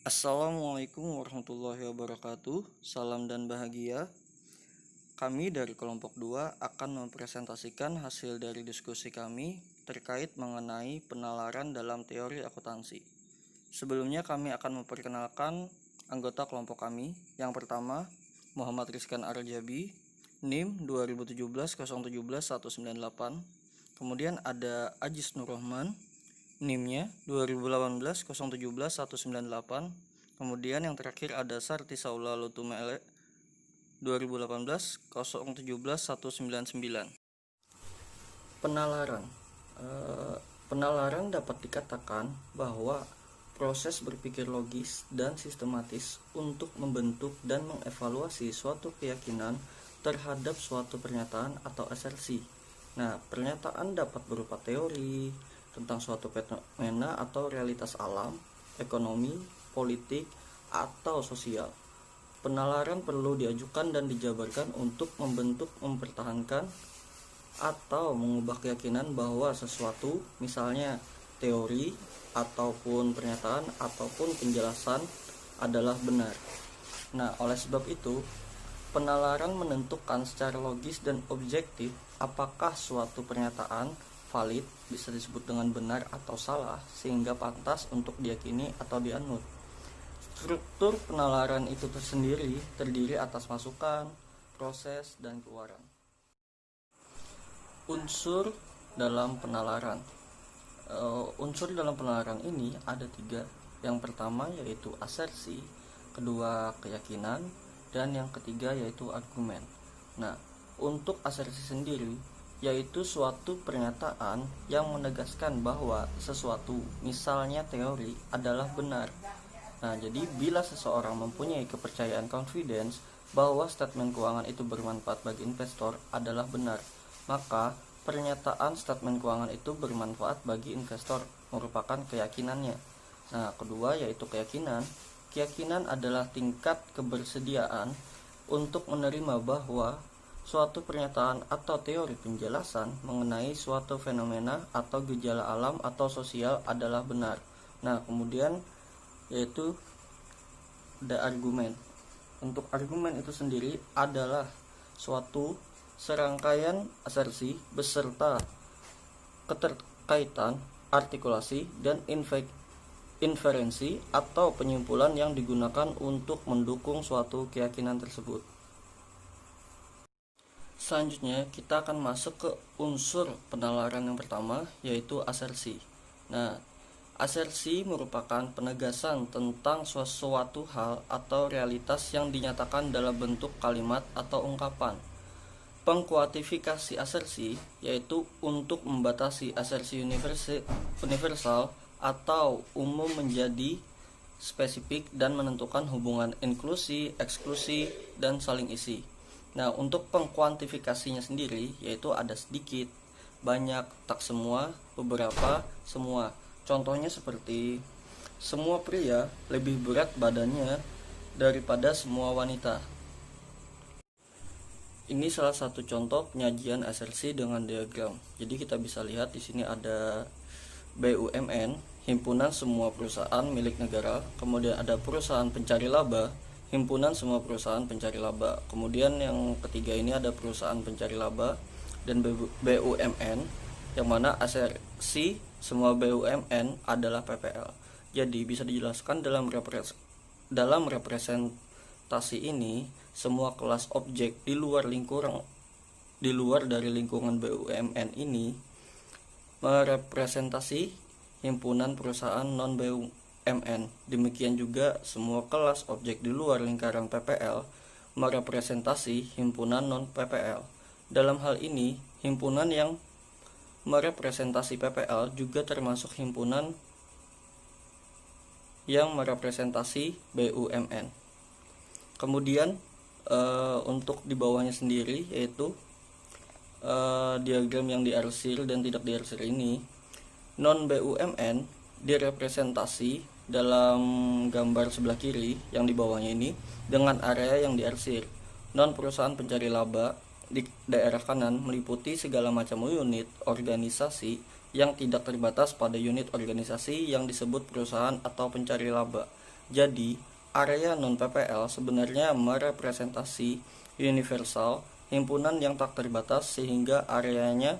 Assalamualaikum warahmatullahi wabarakatuh. Salam dan bahagia. Kami dari kelompok 2 akan mempresentasikan hasil dari diskusi kami terkait mengenai penalaran dalam teori akuntansi. Sebelumnya kami akan memperkenalkan anggota kelompok kami. Yang pertama, Muhammad Rizkan Arjabi, NIM 2017-017-198. Kemudian ada Ajis Nurrahman, NIM-nya 2018-017-198. Kemudian yang terakhir ada Sarti Saula Lutumele 2018-017-199. Penalaran. Penalaran dapat dikatakan bahwa proses berpikir logis dan sistematis untuk membentuk dan mengevaluasi suatu keyakinan terhadap suatu pernyataan atau asersi. Nah, pernyataan dapat berupa teori tentang suatu fenomena atau realitas alam, ekonomi, politik, atau sosial. Penalaran perlu diajukan dan dijabarkan untuk membentuk, mempertahankan, atau mengubah keyakinan bahwa sesuatu, misalnya teori, ataupun pernyataan, ataupun penjelasan adalah benar. Nah, oleh sebab itu, penalaran menentukan secara logis dan objektif apakah suatu pernyataan valid, bisa disebut dengan benar atau salah, sehingga pantas untuk diyakini atau dianut. Struktur penalaran itu tersendiri terdiri atas masukan, proses, dan keluaran. Unsur dalam penalaran. Unsur dalam penalaran ini ada 3. Yang pertama yaitu asersi, kedua keyakinan, dan yang ketiga yaitu argumen. Nah, untuk asersi sendiri yaitu suatu pernyataan yang menegaskan bahwa sesuatu, misalnya teori, adalah benar. Nah, jadi bila seseorang mempunyai kepercayaan confidence bahwa statement keuangan itu bermanfaat bagi investor adalah benar, maka pernyataan statement keuangan itu bermanfaat bagi investor merupakan keyakinannya. Nah, kedua yaitu keyakinan. Keyakinan adalah tingkat kebersediaan untuk menerima bahwa suatu pernyataan atau teori penjelasan mengenai suatu fenomena atau gejala alam atau sosial adalah benar. Nah, kemudian yaitu ada argumen. Untuk argumen itu sendiri adalah suatu serangkaian asersi beserta keterkaitan, artikulasi, dan inferensi atau penyimpulan yang digunakan untuk mendukung suatu keyakinan tersebut. Selanjutnya kita akan masuk ke unsur penalaran yang pertama yaitu asersi. Nah, asersi merupakan penegasan tentang sesuatu hal atau realitas yang dinyatakan dalam bentuk kalimat atau ungkapan. Pengkuantifikasi asersi yaitu untuk membatasi asersi universal atau umum menjadi spesifik dan menentukan hubungan inklusi, eksklusi, dan saling isi. Nah, untuk pengkuantifikasinya sendiri yaitu ada sedikit, banyak, tak semua, beberapa, semua. Contohnya seperti semua pria lebih berat badannya daripada semua wanita. Ini salah satu contoh penyajian asersi dengan diagram. Jadi kita bisa lihat di sini ada BUMN, himpunan semua perusahaan milik negara. Kemudian ada perusahaan pencari laba, himpunan semua perusahaan pencari laba. Kemudian yang ketiga ini ada perusahaan pencari laba dan BUMN, yang mana asersi semua BUMN adalah PPL. Jadi bisa dijelaskan dalam representasi ini semua kelas objek di luar dari lingkungan BUMN ini merepresentasi himpunan perusahaan non BUMN. Demikian juga semua kelas objek di luar lingkaran PPL merepresentasi himpunan non PPL. Dalam hal ini, himpunan yang merepresentasi PPL juga termasuk himpunan yang merepresentasi BUMN. Kemudian untuk di bawahnya sendiri yaitu diagram yang diarsir dan tidak diarsir ini, non BUMN direpresentasi dalam gambar sebelah kiri yang di bawahnya ini dengan area yang diarsir. Non perusahaan pencari laba di daerah kanan meliputi segala macam unit organisasi yang tidak terbatas pada unit organisasi yang disebut perusahaan atau pencari laba. Jadi, area non-PPL sebenarnya merepresentasi universal, himpunan yang tak terbatas sehingga areanya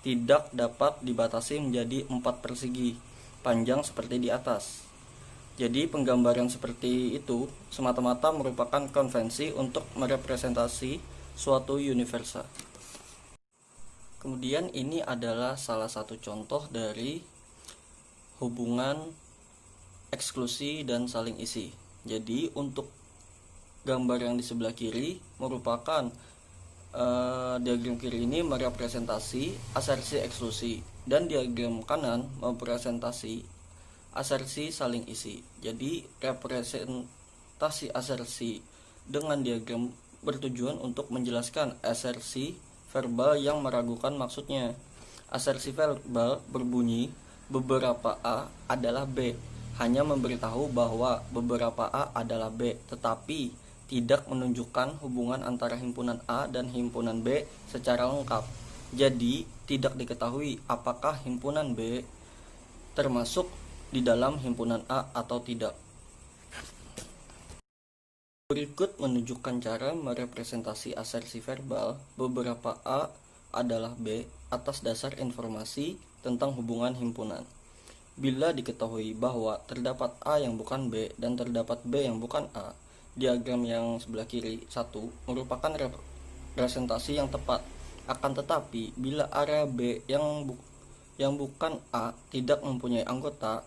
tidak dapat dibatasi menjadi 4 persegi panjang seperti di atas. Jadi penggambaran seperti itu semata-mata merupakan konvensi untuk merepresentasi suatu universal. Kemudian ini adalah salah satu contoh dari hubungan eksklusi dan saling isi. Jadi untuk gambar yang di sebelah kiri merupakan diagram kiri ini merepresentasi asersi eksklusi dan diagram kanan merepresentasi asersi saling isi. Jadi representasi asersi dengan diagram bertujuan untuk menjelaskan asersi verbal yang meragukan maksudnya. Asersi verbal berbunyi beberapa A adalah B, hanya memberitahu bahwa beberapa A adalah B, tetapi tidak menunjukkan hubungan antara himpunan A dan himpunan B secara lengkap. Jadi tidak diketahui apakah himpunan B termasuk di dalam himpunan A atau tidak. Berikut menunjukkan cara merepresentasi asersi verbal beberapa A adalah B atas dasar informasi tentang hubungan himpunan. Bila diketahui bahwa terdapat A yang bukan B dan terdapat B yang bukan A, diagram yang sebelah kiri 1 merupakan representasi yang tepat. Akan tetapi, bila area B yang bukan A tidak mempunyai anggota,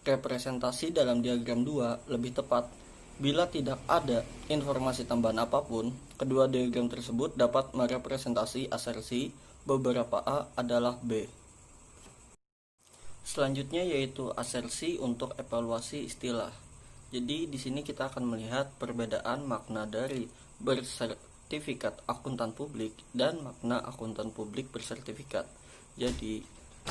representasi dalam diagram 2 lebih tepat. Bila tidak ada informasi tambahan apapun, kedua diagram tersebut dapat merepresentasi asersi beberapa A adalah B. Selanjutnya yaitu asersi untuk evaluasi istilah. Jadi di sini kita akan melihat perbedaan makna dari bersertifikat akuntan publik dan makna akuntan publik bersertifikat. Jadi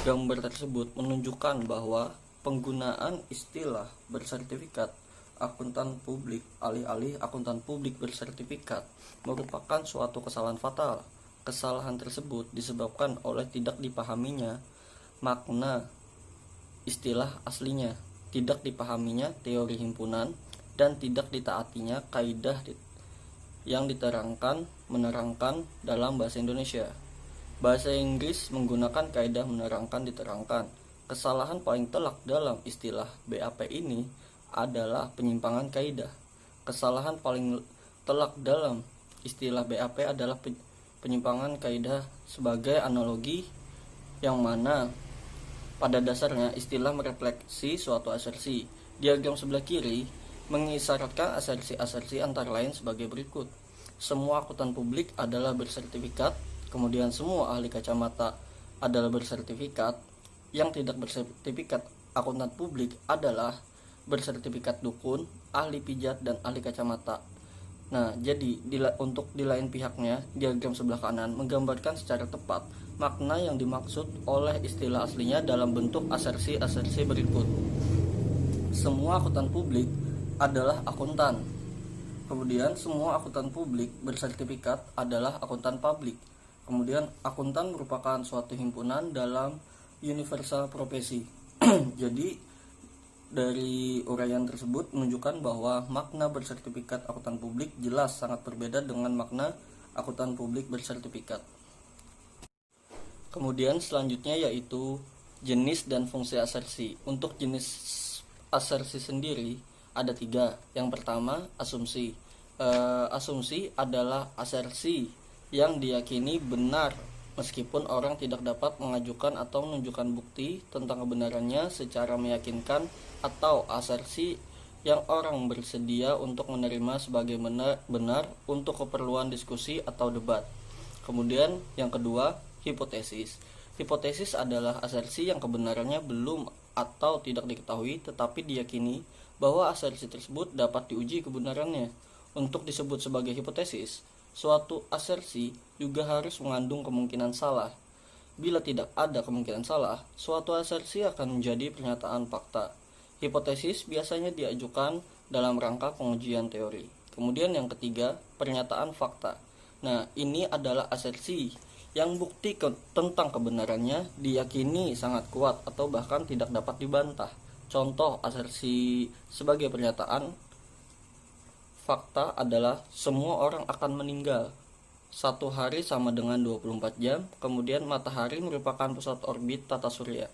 gambar tersebut menunjukkan bahwa penggunaan istilah bersertifikat akuntan publik alih-alih akuntan publik bersertifikat merupakan suatu kesalahan fatal. Kesalahan tersebut disebabkan oleh tidak dipahaminya makna istilah aslinya, tidak dipahaminya teori himpunan, dan tidak ditaatinya kaidah yang menerangkan dalam bahasa Indonesia. Bahasa Inggris menggunakan kaidah menerangkan diterangkan. Kesalahan paling telak dalam istilah BAP ini adalah penyimpangan kaidah. Kesalahan paling telak dalam istilah BAP adalah penyimpangan kaidah sebagai analogi yang mana pada dasarnya istilah merefleksi suatu asersi. Diagram sebelah kiri mengisyaratkan asersi-asersi antara lain sebagai berikut. Semua akuntan publik adalah bersertifikat, kemudian semua ahli kacamata adalah bersertifikat, yang tidak bersertifikat akuntan publik adalah bersertifikat dukun, ahli pijat, dan ahli kacamata. Nah, jadi untuk di lain pihaknya, diagram sebelah kanan menggambarkan secara tepat makna yang dimaksud oleh istilah aslinya dalam bentuk asersi-asersi berikut. Semua akuntan publik adalah akuntan. Kemudian semua akuntan publik bersertifikat adalah akuntan publik. Kemudian akuntan merupakan suatu himpunan dalam universal profesi. Jadi dari uraian tersebut menunjukkan bahwa makna bersertifikat akuntan publik jelas sangat berbeda dengan makna akuntan publik bersertifikat. Kemudian selanjutnya yaitu jenis dan fungsi asersi. Untuk jenis asersi sendiri ada 3. Yang pertama asumsi. Asumsi adalah asersi yang diyakini benar meskipun orang tidak dapat mengajukan atau menunjukkan bukti tentang kebenarannya secara meyakinkan, atau asersi yang orang bersedia untuk menerima sebagai benar untuk keperluan diskusi atau debat. Kemudian yang kedua hipotesis. Hipotesis adalah asersi yang kebenarannya belum atau tidak diketahui tetapi diyakini bahwa asersi tersebut dapat diuji kebenarannya. Untuk disebut sebagai hipotesis, suatu asersi juga harus mengandung kemungkinan salah. Bila tidak ada kemungkinan salah, suatu asersi akan menjadi pernyataan fakta. Hipotesis biasanya diajukan dalam rangka pengujian teori. Kemudian yang ketiga, pernyataan fakta. Nah, ini adalah asersi yang bukti tentang kebenarannya diyakini sangat kuat atau bahkan tidak dapat dibantah. Contoh asersi sebagai pernyataan fakta adalah semua orang akan meninggal. Satu hari sama dengan 24 jam, kemudian matahari merupakan pusat orbit tata surya.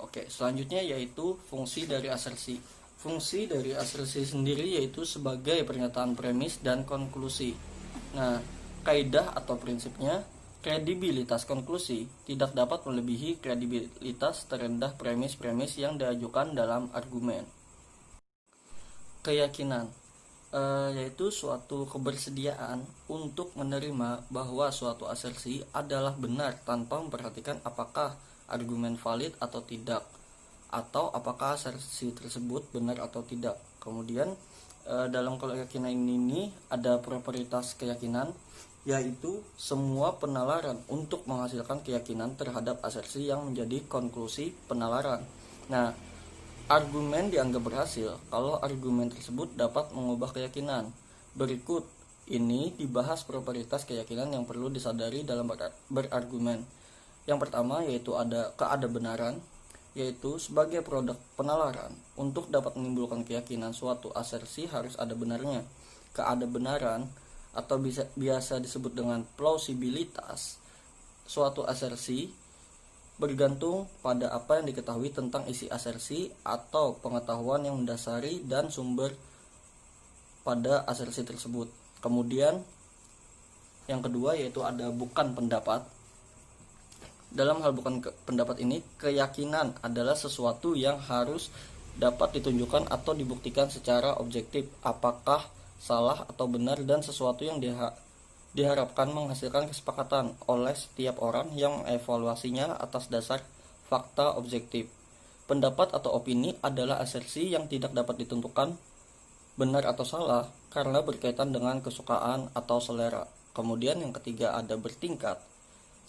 Oke, selanjutnya yaitu fungsi dari asersi. Fungsi dari asersi sendiri yaitu sebagai pernyataan premis dan konklusi. Nah, kaidah atau prinsipnya, kredibilitas konklusi tidak dapat melebihi kredibilitas terendah premis-premis yang diajukan dalam argumen. Keyakinan yaitu suatu kebersediaan untuk menerima bahwa suatu asersi adalah benar tanpa memperhatikan apakah argumen valid atau tidak, atau apakah asersi tersebut benar atau tidak. Kemudian dalam keyakinan ini ada proprietas keyakinan, yaitu semua penalaran untuk menghasilkan keyakinan terhadap asersi yang menjadi konklusi penalaran. Nah, argumen dianggap berhasil kalau argumen tersebut dapat mengubah keyakinan. Berikut ini dibahas proprietas keyakinan yang perlu disadari dalam berargumen. Yang pertama yaitu ada keadabenaran, yaitu sebagai produk penalaran. Untuk dapat menimbulkan keyakinan suatu asersi harus ada benarnya. Keadabenaran atau biasa disebut dengan plausibilitas suatu asersi bergantung pada apa yang diketahui tentang isi asersi atau pengetahuan yang mendasari dan sumber pada asersi tersebut. Kemudian yang kedua yaitu ada bukan pendapat. Dalam hal bukan pendapat ini, keyakinan adalah sesuatu yang harus dapat ditunjukkan atau dibuktikan secara objektif apakah salah atau benar, dan sesuatu yang diharapkan menghasilkan kesepakatan oleh setiap orang yang mengevaluasinya atas dasar fakta objektif. Pendapat atau opini adalah asersi yang tidak dapat ditentukan benar atau salah karena berkaitan dengan kesukaan atau selera. Kemudian yang ketiga ada bertingkat.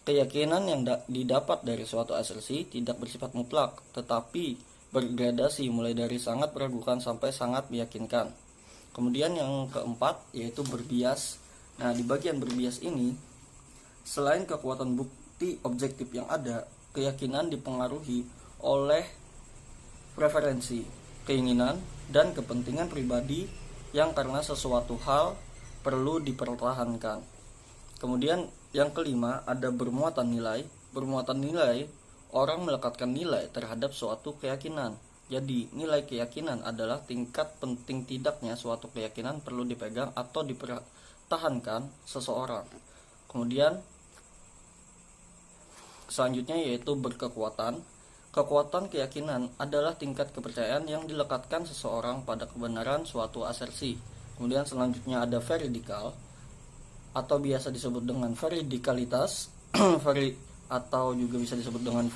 Keyakinan yang didapat dari suatu asersi tidak bersifat mutlak, tetapi bergradasi mulai dari sangat meragukan sampai sangat meyakinkan. Kemudian yang keempat yaitu berbias. Nah, di bagian berbias ini, selain kekuatan bukti objektif yang ada, keyakinan dipengaruhi oleh preferensi, keinginan, dan kepentingan pribadi yang karena sesuatu hal perlu dipertahankan. Kemudian yang kelima ada bermuatan nilai. Bermuatan nilai, orang melekatkan nilai terhadap suatu keyakinan. Jadi, nilai keyakinan adalah tingkat penting tidaknya suatu keyakinan perlu dipegang atau dipertahankan seseorang. Kemudian selanjutnya yaitu berkekuatan. Kekuatan keyakinan adalah tingkat kepercayaan yang dilekatkan seseorang pada kebenaran suatu asersi. Kemudian selanjutnya ada veridikal atau biasa disebut dengan veridikalitas atau juga bisa disebut dengan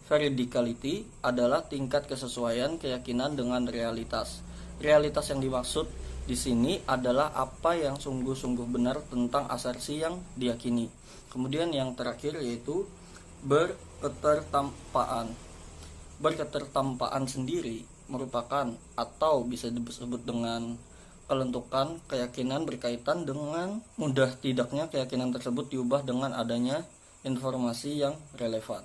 veridicality adalah tingkat kesesuaian keyakinan dengan realitas. Realitas yang dimaksud di sini adalah apa yang sungguh-sungguh benar tentang asersi yang diyakini. Kemudian yang terakhir yaitu berketertampaan. Berketertampaan sendiri merupakan atau bisa disebut dengan kelentukan keyakinan berkaitan dengan mudah tidaknya keyakinan tersebut diubah dengan adanya informasi yang relevan.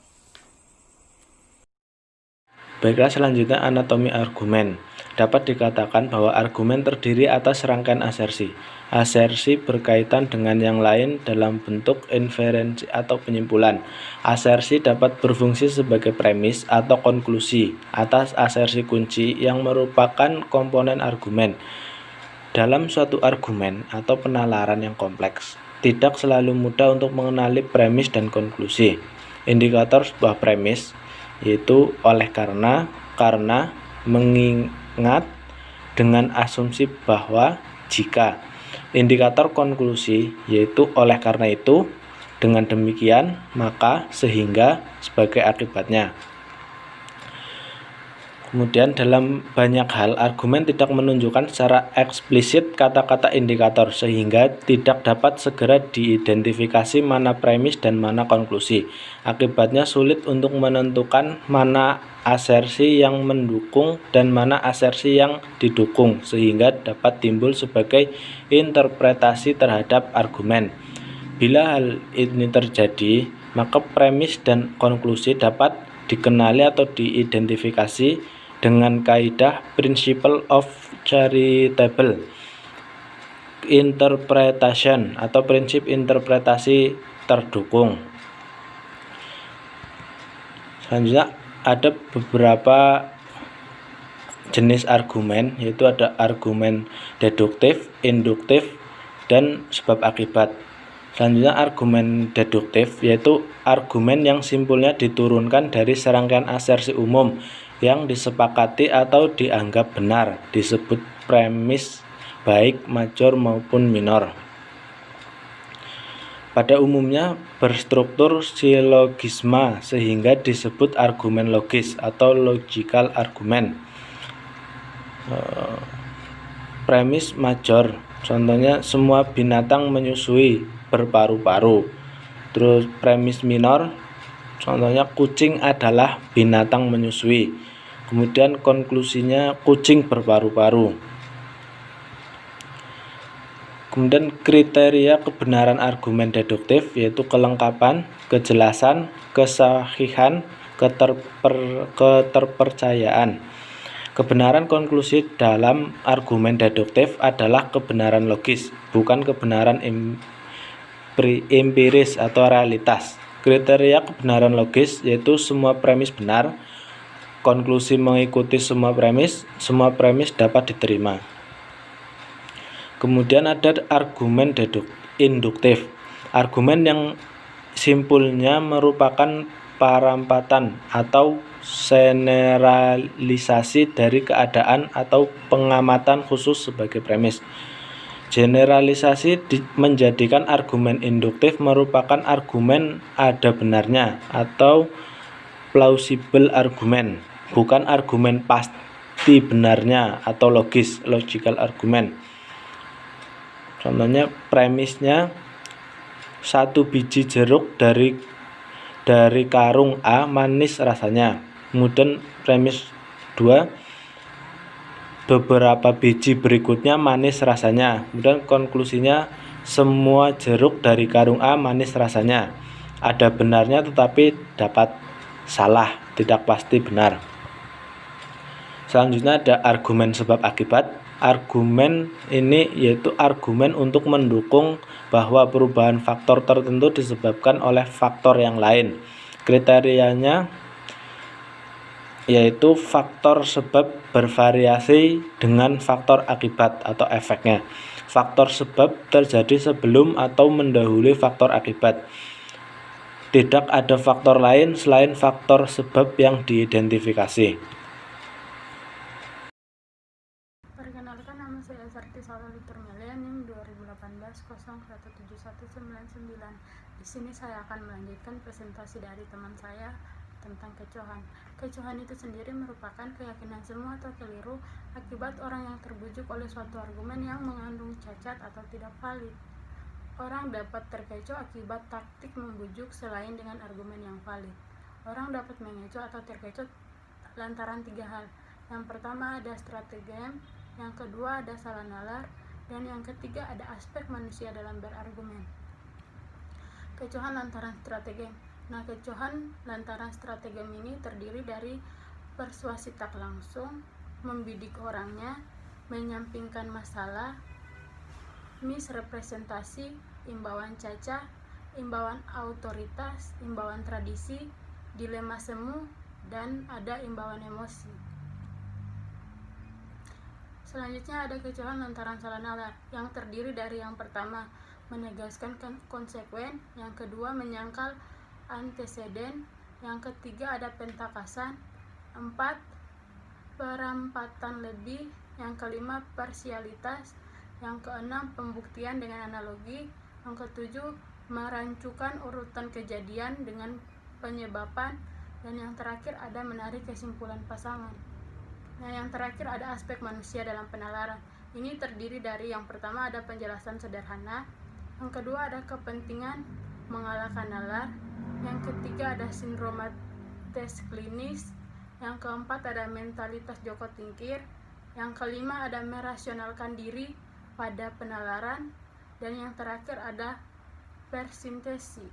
Baiklah, selanjutnya anatomi argumen. Dapat dikatakan bahwa argumen terdiri atas rangkaian asersi. Asersi berkaitan dengan yang lain dalam bentuk inferensi atau penyimpulan. Asersi dapat berfungsi sebagai premis atau konklusi atas asersi kunci yang merupakan komponen argumen. Dalam suatu argumen atau penalaran yang kompleks, tidak selalu mudah untuk mengenali premis dan konklusi. Indikator sebuah premis yaitu karena mengingat dengan asumsi bahwa jika. Indikator konklusi yaitu oleh karena itu, dengan demikian, maka, sehingga, sebagai akibatnya. Kemudian dalam banyak hal, argumen tidak menunjukkan secara eksplisit kata-kata indikator, sehingga tidak dapat segera diidentifikasi mana premis dan mana konklusi. Akibatnya sulit untuk menentukan mana asersi yang mendukung dan mana asersi yang didukung, sehingga dapat timbul sebagai interpretasi terhadap argumen. Bila hal ini terjadi, maka premis dan konklusi dapat dikenali atau diidentifikasi dengan kaidah principle of charitable interpretation atau prinsip interpretasi terdukung. Selanjutnya ada beberapa jenis argumen, yaitu ada argumen deduktif, induktif, dan sebab akibat. Selanjutnya argumen deduktif, yaitu argumen yang simpulnya diturunkan dari serangkaian asersi umum yang disepakati atau dianggap benar, disebut premis baik major maupun minor. Pada umumnya berstruktur silogisma sehingga disebut argumen logis atau logical argument. Premis major, contohnya semua binatang menyusui berparu-paru. Terus premis minor, contohnya kucing adalah binatang menyusui. Kemudian konklusinya kucing berparu-paru. Kemudian kriteria kebenaran argumen deduktif yaitu kelengkapan, kejelasan, kesahihan, keterpercayaan. Kebenaran konklusi dalam argumen deduktif adalah kebenaran logis, bukan kebenaran empiris atau realitas. Kriteria kebenaran logis yaitu semua premis benar, konklusi mengikuti semua premis dapat diterima. Kemudian ada argumen induktif, argumen yang simpulnya merupakan parampatan atau generalisasi dari keadaan atau pengamatan khusus sebagai premis. Generalisasi menjadikan argumen induktif merupakan argumen ada benarnya atau plausible argument, bukan argumen pasti benarnya atau logical argument. Contohnya premisnya satu biji jeruk dari karung A manis rasanya. Kemudian premis 2, beberapa biji berikutnya manis rasanya. Kemudian konklusinya semua jeruk dari karung A manis rasanya. Ada benarnya tetapi dapat salah, tidak pasti benar. Selanjutnya ada argumen sebab akibat. Argumen ini yaitu argumen untuk mendukung bahwa perubahan faktor tertentu disebabkan oleh faktor yang lain. Kriterianya yaitu faktor sebab bervariasi dengan faktor akibat atau efeknya. Faktor sebab terjadi sebelum atau mendahului faktor akibat. Tidak ada faktor lain selain faktor sebab yang diidentifikasi. Perkenalkan, nama saya Sarti Salali Turmelia, NIM 2018-017199. Di sini saya akan melanjutkan presentasi dari teman saya tentang kecohan. Kecohan itu sendiri merupakan keyakinan semu atau keliru akibat orang yang terbujuk oleh suatu argumen yang mengandung cacat atau tidak valid. Orang dapat terkecoh akibat taktik membujuk selain dengan argumen yang valid. Orang dapat mengecoh atau terkecoh lantaran 3 hal. Yang pertama ada stratagem, yang kedua ada salah nalar, dan yang ketiga ada aspek manusia dalam berargumen. Kecohan lantaran stratagem. Nah, kecohan lantaran stratagem ini terdiri dari persuasi tak langsung, membidik orangnya, menyampingkan masalah, misrepresentasi, imbauan cacat, imbauan otoritas, imbauan tradisi, dilema semu, dan ada imbauan emosi. Selanjutnya ada kecohan lantaran salah nalar, yang terdiri dari yang pertama, menegaskan konsekuen, yang kedua menyangkal anteseden, yang ketiga ada pentakasan, 4 perampatan lebih, yang kelima parsialitas, yang keenam pembuktian dengan analogi, yang ketujuh merancukan urutan kejadian dengan penyebaban, dan yang terakhir ada menarik kesimpulan pasangan. Nah, yang terakhir ada aspek manusia dalam penalaran. Ini terdiri dari yang pertama ada penjelasan sederhana, yang kedua ada kepentingan mengalahkan nalar, yang ketiga ada sindromates klinis, yang keempat ada mentalitas Joko Tingkir, yang kelima ada merasionalkan diri pada penalaran, dan yang terakhir ada persintesi.